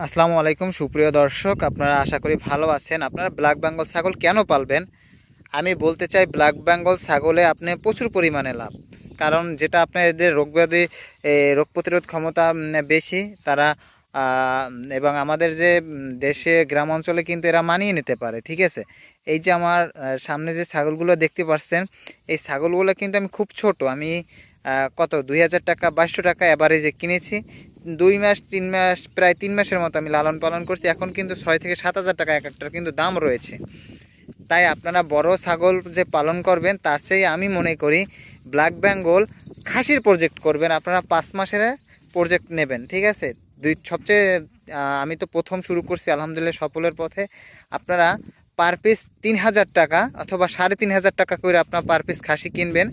আসসালামু আলাইকুম সুপ্রিয় দর্শক, আপনারা আশা করি ভালো আছেন। আপনারা ব্ল্যাক বেঙ্গল ছাগল কেন পালবেন? আমি বলতে চাই, ব্ল্যাক বেঙ্গল ছাগলে আপনি প্রচুর পরিমাণে লাভ। কারণ যেটা আপনার এদের রোগ প্রতিরোধ ক্ষমতা বেশি, তারা এবং আমাদের যে দেশে গ্রাম অঞ্চলে কিন্তু এরা মানিয়ে নিতে পারে। ঠিক আছে, এই যে আমার সামনে যে ছাগলগুলো দেখতে পাচ্ছেন, এই ছাগলগুলো কিন্তু আমি খুব ছোট, আমি কত 2000 টাকা 2200 টাকা অ্যাভারেজে কিনেছি। 2 মাস 3 মাস, প্রায় 3 মাসের মতো আমি লালন পালন করছি। এখন কিন্তু 6 থেকে 7 হাজার টাকা এক একটার কিন্তু দাম রয়েছে। তাই আপনারা বড় ছাগল যে পালন করবেন, তার চেয়ে আমি মনে করি ব্ল্যাক বেঙ্গল খাসির প্রজেক্ট করবেন। আপনারা 5 মাসের প্রজেক্ট নেবেন। ঠিক আছে, সবচেয়ে আমি তো প্রথম শুরু করছি, আলহামদুলিল্লাহ সফলের পথে। আপনারা পার পিস 3000 টাকা অথবা 3500 টাকা করে আপনার পার পিস খাসি কিনবেন,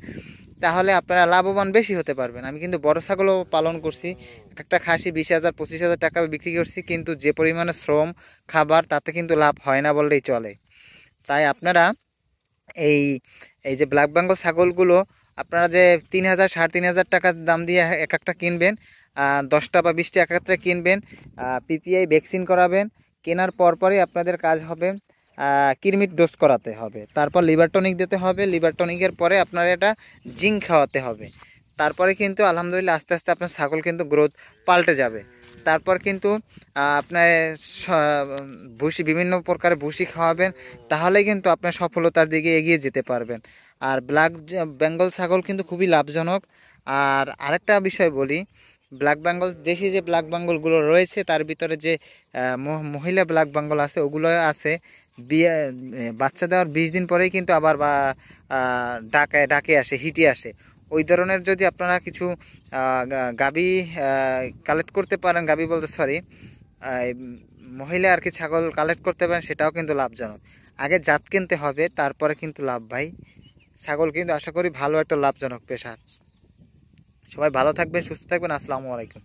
তাহলে আপনারা লাভবান বেশি হতে পারবেন। আমি কিন্তু বড় ছাগলও পালন করছি, একটা খাসি 20,000 25,000 টাকা বিক্রি করছি, কিন্তু যে পরিমাণে শ্রম খাবার, তাতে কিন্তু লাভ হয় না বললেই চলে। তাই আপনারা এই এই যে ব্ল্যাক বেঙ্গল ছাগলগুলো আপনারা যে 3,000 3,500 টাকার দাম দিয়ে এক একটা কিনবেন, 10টা বা 20টা এক একটা কিনবেন, পিপিআই ভ্যাকসিন করাবেন। কেনার পরপরই আপনাদের কাজ হবে কৃমির ডোজ করাতে হবে, তারপর লিভার টনিক দিতে হবে। লিভার টনিকের পরে আপনার এটা জিঙ্ক খাওয়াতে হবে। তারপরে কিন্তু আলহামদুলিল্লাহ আস্তে আস্তে আপনার ছাগল কিন্তু গ্রোথ পাল্টে যাবে। তারপর কিন্তু আপনার ভুসি, বিভিন্ন প্রকারের ভুসি খাওয়াবেন, তাহলেই কিন্তু আপনার সফলতার দিকে এগিয়ে যেতে পারবেন। আর ব্ল্যাক বেঙ্গল ছাগল কিন্তু খুবই লাভজনক। আর আরেকটা বিষয় বলি, ব্ল্যাক বেঙ্গল, দেশি যে ব্ল্যাক বেঙ্গলগুলো রয়েছে, তার ভিতরে যে মহিলা ব্ল্যাক বেঙ্গল আছে, ওগুলো আছে বিয়ে বাচ্চা দেওয়ার 20 দিন পরেই কিন্তু আবার ডাকে আসে, হিটে আসে। ওই ধরনের যদি আপনারা কিছু গাবি কালেক্ট করতে পারেন, গাবি বলতে সরি, মহিলা আর কি ছাগল কালেক্ট করতে পারেন, সেটাও কিন্তু লাভজনক। আগে জাত কিনতে হবে, তারপরে কিন্তু লাভ ভাই। ছাগল কিন্তু আশা করি ভালো একটা লাভজনক পেশা। সবাই ভালো থাকবেন, সুস্থ থাকবেন। আসসালামু আলাইকুম।